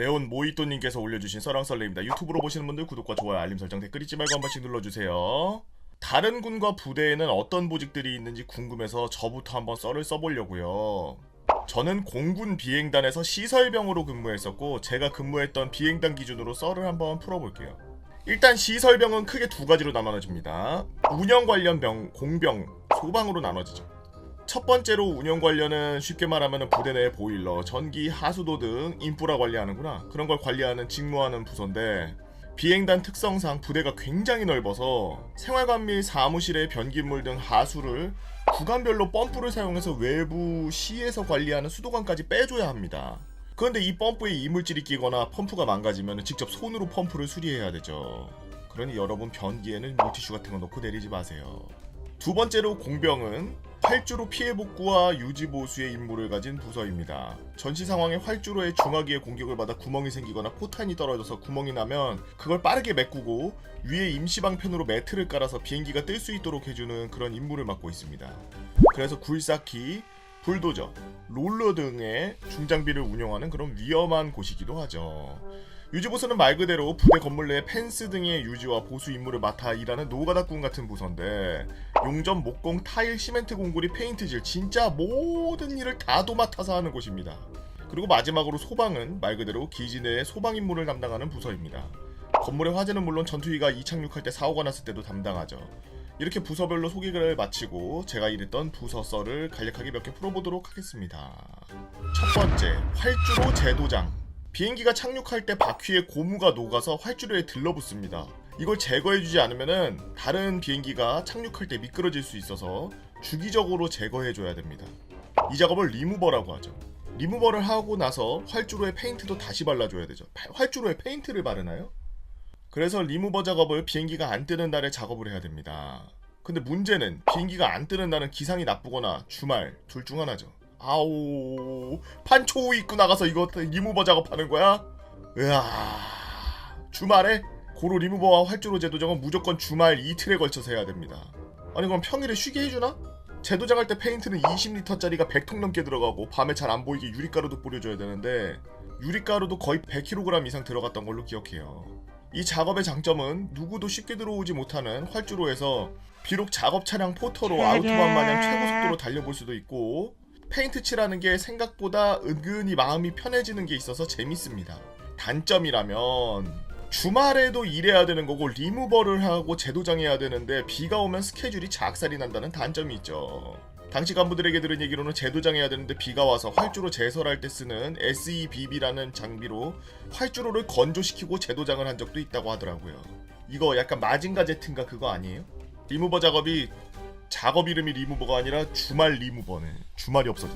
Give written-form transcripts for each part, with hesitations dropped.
네온 모히또님께서 올려주신 썰랑썰레입니다. 유튜브로 보시는 분들 구독과 좋아요, 알림 설정, 댓글 잊지 말고 한 번씩 눌러주세요. 다른 군과 부대에는 어떤 보직들이 있는지 궁금해서 저부터 한번 썰을 써보려고요. 저는 공군 비행단에서 시설병으로 근무했었고 제가 근무했던 비행단 기준으로 썰을 한번 풀어볼게요. 일단 시설병은 크게 두 가지로 나눠집니다. 운영 관련 병, 공병, 소방으로 나눠지죠. 첫 번째로 운영 관련은 쉽게 말하면 부대 내 보일러, 전기, 하수도 등 인프라 관리하는구나. 그런 걸 관리하는 직무하는 부서인데 비행단 특성상 부대가 굉장히 넓어서 생활관 및 사무실의 변기물 등 하수를 구간별로 펌프를 사용해서 외부 시에서 관리하는 수도관까지 빼줘야 합니다. 그런데 이 펌프에 이물질이 끼거나 펌프가 망가지면 직접 손으로 펌프를 수리해야 되죠. 그러니 여러분 변기에는 물티슈 같은 거 넣고 내리지 마세요. 두 번째로 공병은 활주로 피해 복구와 유지 보수의 임무를 가진 부서입니다. 전시 상황에 활주로의 중화기의 공격을 받아 구멍이 생기거나 포탄이 떨어져서 구멍이 나면 그걸 빠르게 메꾸고 위에 임시방편으로 매트를 깔아서 비행기가 뜰 수 있도록 해주는 그런 임무를 맡고 있습니다. 그래서 굴삭기, 불도저, 롤러 등의 중장비를 운영하는 그런 위험한 곳이기도 하죠. 유지보수는 말 그대로 부대 건물 내 펜스 등의 유지와 보수 임무를 맡아 일하는 노가다꾼 같은 부서인데 용접, 목공, 타일, 시멘트 공구리, 페인트질 진짜 모든 일을 다 도맡아서 하는 곳입니다. 그리고 마지막으로 소방은 말 그대로 기지 내의 소방 임무를 담당하는 부서입니다. 건물의 화재는 물론 전투기가 이착륙할 때 사고가 났을 때도 담당하죠. 이렇게 부서별로 소개를 마치고 제가 일했던 부서 썰을 간략하게 몇 개 풀어보도록 하겠습니다. 첫 번째, 활주로 제도장. 비행기가 착륙할 때 바퀴에 고무가 녹아서 활주로에 들러붙습니다. 이걸 제거해주지 않으면 다른 비행기가 착륙할 때 미끄러질 수 있어서 주기적으로 제거해줘야 됩니다. 이 작업을 리무버라고 하죠. 리무버를 하고 나서 활주로에 페인트도 다시 발라줘야 되죠. 활주로에 페인트를 바르나요? 그래서 리무버 작업을 비행기가 안 뜨는 날에 작업을 해야 됩니다. 근데 문제는 비행기가 안 뜨는 날은 기상이 나쁘거나 주말 둘 중 하나죠. 아오, 판초우 입고 나가서 이거 리무버 작업하는 거야? 으아, 주말에? 고로 리무버와 활주로 제도장은 무조건 주말 이틀에 걸쳐서 해야 됩니다. 아니 그럼 평일에 쉬게 해주나? 제도장할 때 페인트는 20리터짜리가 100통 넘게 들어가고 밤에 잘 안 보이게 유리가루도 뿌려줘야 되는데 유리가루도 거의 100kg 이상 들어갔던 걸로 기억해요. 이 작업의 장점은 누구도 쉽게 들어오지 못하는 활주로에서 비록 작업 차량 포터로 아우토반 마냥 최고 속도로 달려볼 수도 있고 페인트 칠하는 게 생각보다 은근히 마음이 편해지는 게 있어서 재밌습니다. 단점이라면 주말에도 일해야 되는 거고 리무버를 하고 제도장해야 되는데 비가 오면 스케줄이 작살이 난다는 단점이 있죠. 당시 간부들에게 들은 얘기로는 제도장해야 되는데 비가 와서 활주로 제설할 때 쓰는 SEBB라는 장비로 활주로를 건조시키고 제도장을 한 적도 있다고 하더라고요. 이거 약간 마징가 제트인가 그거 아니에요? 리무버 작업 이름이 리무버가 아니라 주말 리무버네. 주말이 없어져.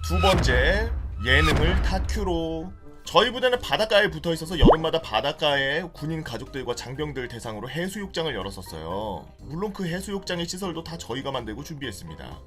두 번째, 예능을 다큐로. 저희 부대는 바닷가에 붙어있어서 여름마다 바닷가에 군인 가족들과 장병들 대상으로 해수욕장을 열었었어요. 물론 그 해수욕장의 시설도 다 저희가 만들고 준비했습니다.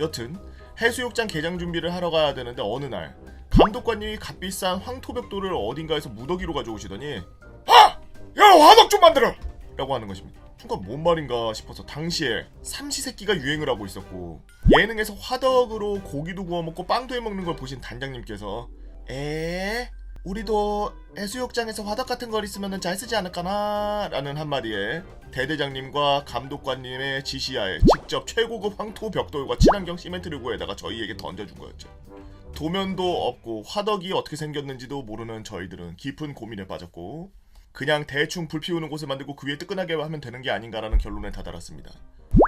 여튼 해수욕장 개장 준비를 하러 가야 되는데 어느 날 감독관님이 값비싼 황토벽돌을 어딘가에서 무더기로 가져오시더니 아! 야 화덕 좀 만들어! 라고 하는 것입니다. 순간 뭔 말인가 싶어서 당시에 삼시세끼가 유행을 하고 있었고 예능에서 화덕으로 고기도 구워 먹고 빵도 해 먹는 걸 보신 단장님께서 우리도 해수욕장에서 화덕 같은 걸 있으면 잘 쓰지 않을까나 라는 한마디에 대대장님과 감독관님의 지시하에 직접 최고급 황토 벽돌과 친환경 시멘트를 구해다가 저희에게 던져준 거였죠. 도면도 없고 화덕이 어떻게 생겼는지도 모르는 저희들은 깊은 고민에 빠졌고 그냥 대충 불 피우는 곳을 만들고 그 위에 뜨끈하게 하면 되는 게 아닌가라는 결론에 다다랐습니다.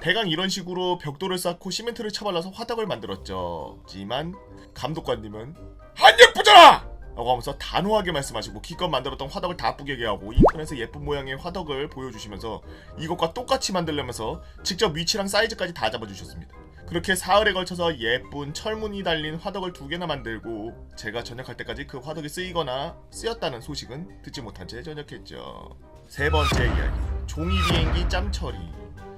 대강 이런 식으로 벽돌을 쌓고 시멘트를 쳐발라서 화덕을 만들었죠. 하지만 감독관님은 안 예쁘잖아! 라고 하면서 단호하게 말씀하시고 기껏 만들었던 화덕을 다 뿌개게 하고 인터넷에 예쁜 모양의 화덕을 보여주시면서 이것과 똑같이 만들려면서 직접 위치랑 사이즈까지 다 잡아주셨습니다. 그렇게 사흘에 걸쳐서 예쁜 철문이 달린 화덕을 2개나 만들고 제가 전역할 때까지 그 화덕이 쓰였다는 소식은 듣지 못한 채 전역했죠. 세 번째 이야기, 종이 비행기 짬 처리.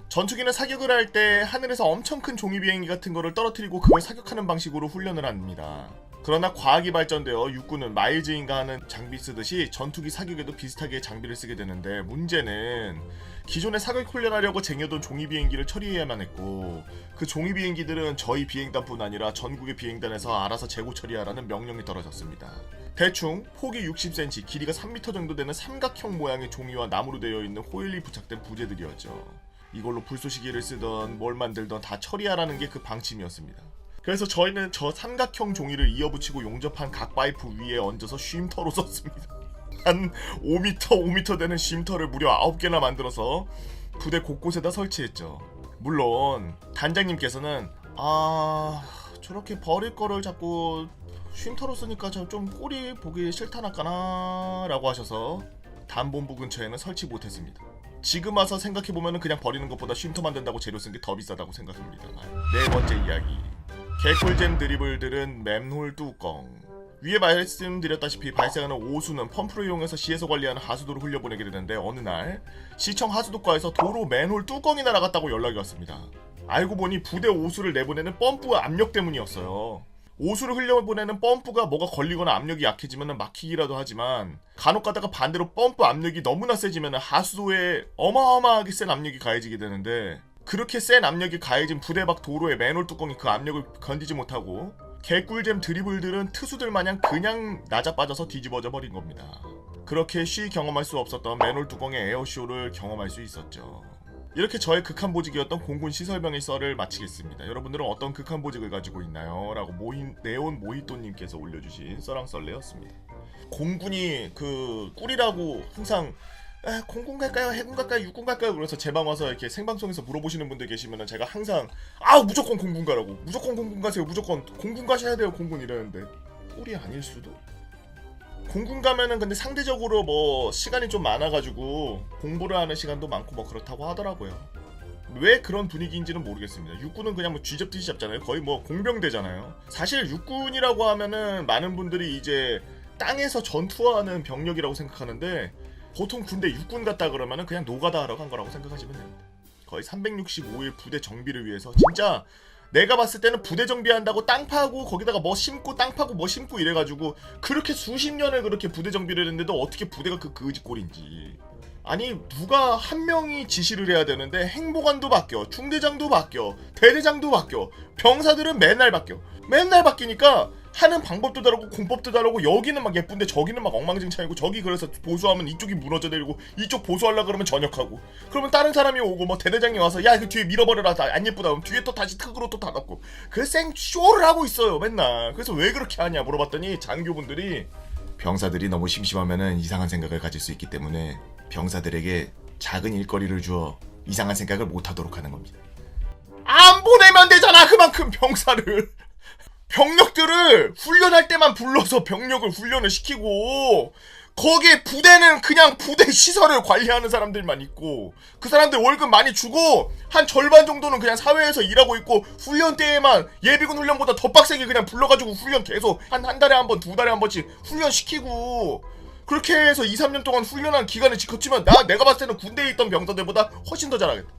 전투기는 사격을 할 때 하늘에서 엄청 큰 종이 비행기 같은 거를 떨어뜨리고 그걸 사격하는 방식으로 훈련을 합니다. 그러나 과학이 발전되어 육군은 마일즈인가 하는 장비 쓰듯이 전투기 사격에도 비슷하게 장비를 쓰게 되는데, 문제는 기존에 사격 훈련하려고 쟁여둔 종이 비행기를 처리해야만 했고, 그 종이 비행기들은 저희 비행단뿐 아니라 전국의 비행단에서 알아서 재고 처리하라는 명령이 떨어졌습니다. 대충 폭이 60cm, 길이가 3m 정도 되는 삼각형 모양의 종이와 나무로 되어 있는 호일이 부착된 부재들이었죠. 이걸로 불쏘시개를 쓰던 뭘 만들던 다 처리하라는 게 그 방침이었습니다. 그래서 저희는 저 삼각형 종이를 이어붙이고 용접한 각 파이프 위에 얹어서 쉼터로 썼습니다. 한 5m 되는 쉼터를 무려 9개나 만들어서 부대 곳곳에다 설치했죠. 물론 단장님께서는 저렇게 버릴 거를 자꾸 쉼터로 쓰니까 저 좀 꼴이 보기 싫다나까나 라고 하셔서 단본부 근처에는 설치 못했습니다. 지금 와서 생각해보면 그냥 버리는 것보다 쉼터 만든다고 재료 쓴 게 더 비싸다고 생각합니다. 네 번째 이야기, 개꿀잼 드리블들은 맨홀 뚜껑. 위에 말씀드렸다시피 발생하는 오수는 펌프를 이용해서 시에서 관리하는 하수도로 흘려보내게 되는데, 어느 날 시청 하수도과에서 도로 맨홀 뚜껑이 날아갔다고 연락이 왔습니다. 알고 보니 부대 오수를 내보내는 펌프 압력 때문이었어요. 오수를 흘려보내는 펌프가 뭐가 걸리거나 압력이 약해지면 막히기라도 하지만, 간혹 가다가 반대로 펌프 압력이 너무나 세지면 하수도에 어마어마하게 센 압력이 가해지게 되는데, 그렇게 센 압력이 가해진 부대 밖 도로의 맨홀 뚜껑이 그 압력을 견디지 못하고 개꿀잼 드리블들은 트수들 마냥 그냥 나자빠져서 뒤집어져 버린 겁니다. 그렇게 쉬 경험할 수 없었던 맨홀 뚜껑의 에어쇼를 경험할 수 있었죠. 이렇게 저의 극한 보직이었던 공군 시설병의 썰을 마치겠습니다. 여러분들은 어떤 극한 보직을 가지고 있나요? 라고 네온 모히또님께서 올려주신 썰랑썰레였습니다. 공군이 그 꿀이라고 항상 공군 갈까요? 해군 갈까요? 육군 갈까요? 그래서 제 방 와서 이렇게 생방송에서 물어보시는 분들 계시면은 제가 항상 무조건 공군 가라고, 무조건 공군 가세요, 무조건 공군 가셔야 돼요, 공군 이러는데 꿀이 아닐 수도? 공군 가면은 근데 상대적으로 뭐 시간이 좀 많아가지고 공부를 하는 시간도 많고 뭐 그렇다고 하더라고요. 왜 그런 분위기인지는 모르겠습니다. 육군은 그냥 뭐 쥐잡듯이 잡잖아요. 거의 뭐 공병대잖아요. 사실 육군이라고 하면은 많은 분들이 이제 땅에서 전투하는 병력이라고 생각하는데, 보통 군대 육군 갔다 그러면은 그냥 노가다 하러 간 거라고 생각하시면 됩니다. 거의 365일 부대 정비를 위해서, 진짜 내가 봤을 때는 부대 정비한다고 땅 파고 거기다가 뭐 심고 땅 파고 뭐 심고 이래가지고 그렇게 수십 년을 그렇게 부대 정비를 했는데도 어떻게 부대가 그 거지꼴인지. 아니 누가 한 명이 지시를 해야 되는데 행보관도 바뀌어, 중대장도 바뀌어, 대대장도 바뀌어, 병사들은 맨날 바뀌니까 하는 방법도 다르고 공법도 다르고, 여기는 막 예쁜데 저기는 막 엉망진창이고, 저기 그래서 보수하면 이쪽이 무너져 내리고, 이쪽 보수하려 그러면 전역하고, 그러면 다른 사람이 오고 뭐 대대장이 와서 야 그 뒤에 밀어버려라, 안 예쁘다, 그럼 뒤에 또 다시 턱으로 또 닫았고, 그 생쇼를 하고 있어요 맨날. 그래서 왜 그렇게 하냐 물어봤더니 장교분들이 병사들이 너무 심심하면은 이상한 생각을 가질 수 있기 때문에 병사들에게 작은 일거리를 주어 이상한 생각을 못하도록 하는 겁니다. 안 보내면 되잖아 그만큼 병사를. 병력들을 훈련할 때만 불러서 병력을 훈련을 시키고, 거기에 부대는 그냥 부대 시설을 관리하는 사람들만 있고, 그 사람들 월급 많이 주고 한 절반 정도는 그냥 사회에서 일하고 있고, 훈련 때에만 예비군 훈련보다 더 빡세게 그냥 불러가지고 훈련 계속 한 달에 한 번, 2달에 한 번씩 훈련 시키고, 그렇게 해서 2, 3년 동안 훈련한 기간을 지켰지만 내가 봤을 때는 군대에 있던 병사들보다 훨씬 더 잘하겠다.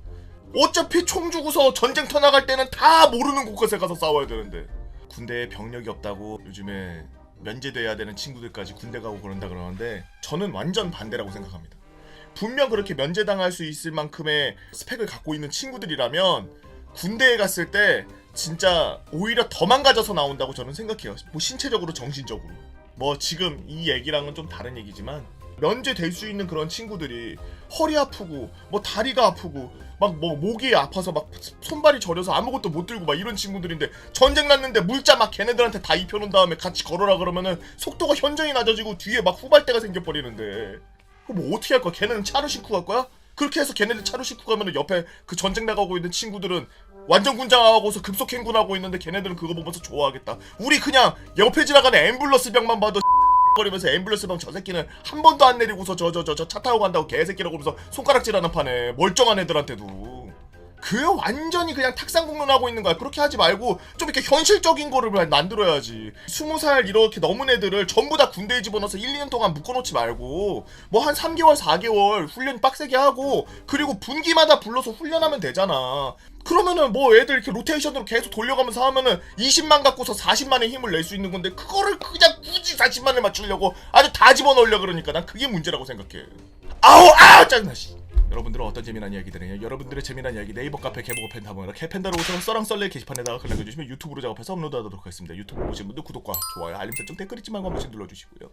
어차피 총 주고서 전쟁터 나갈 때는 다 모르는 곳에 가서 싸워야 되는데, 군대에 병력이 없다고 요즘에 면제돼야 되는 친구들까지 군대 가고 그런다 그러는데, 저는 완전 반대라고 생각합니다. 분명 그렇게 면제당할 수 있을 만큼의 스펙을 갖고 있는 친구들이라면 군대에 갔을 때 진짜 오히려 더 망가져서 나온다고 저는 생각해요. 뭐 신체적으로, 정신적으로. 뭐 지금 이 얘기랑은 좀 다른 얘기지만, 면제될 수 있는 그런 친구들이 허리 아프고 뭐 다리가 아프고 막 뭐 목이 아파서 막 손발이 저려서 아무것도 못 들고 막 이런 친구들인데, 전쟁 났는데 물자 막 걔네들한테 다 입혀놓은 다음에 같이 걸어라 그러면은 속도가 현저히 낮아지고 뒤에 막 후발대가 생겨버리는데, 뭐 어떻게 할 거야? 걔네는 차로 싣고 갈 거야? 그렇게 해서 걔네들 차로 싣고 가면은 옆에 그 전쟁 나가고 있는 친구들은 완전 군장하고서 급속 행군하고 있는데 걔네들은 그거 보면서 좋아하겠다. 우리 그냥 옆에 지나가는 앰뷸런스 병만 봐도 거리면서 앰뷸런스 병 저 새끼는 한 번도 안 내리고서 저 차 타고 간다고 개새끼라고 하면서 손가락질하는 판에 멀쩡한 애들한테도. 그게 완전히 그냥 탁상공론하고 있는 거야. 그렇게 하지 말고 좀 이렇게 현실적인 거를 만들어야지. 20살 이렇게 넘은 애들을 전부 다 군대에 집어넣어서 1, 2년 동안 묶어놓지 말고 뭐 한 3개월, 4개월 훈련 빡세게 하고 그리고 분기마다 불러서 훈련하면 되잖아. 그러면은 뭐 애들 이렇게 로테이션으로 계속 돌려가면서 하면은 20만 갖고서 40만의 힘을 낼 수 있는 건데 그거를 그냥 굳이 40만을 맞추려고 아주 다 집어넣으려 그러니까 난 그게 문제라고 생각해. 짜증나 씨. 여러분들은 어떤 재미난 이야기들이냐? 여러분들의 재미난 이야기 네이버 카페 개보고 펜타모나 개펜다로 오셔서 썰랑썰레 게시판에다가 글 남겨주시면 유튜브로 작업해서 업로드하도록 하겠습니다. 유튜브 보시는 분들 구독과 좋아요, 알림 설정, 댓글 잊지 말고 한 번씩 눌러주시고요.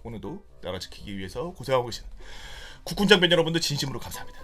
오늘도 나라 지키기 위해서 고생하고 계신 국군장병 여러분들 진심으로 감사합니다.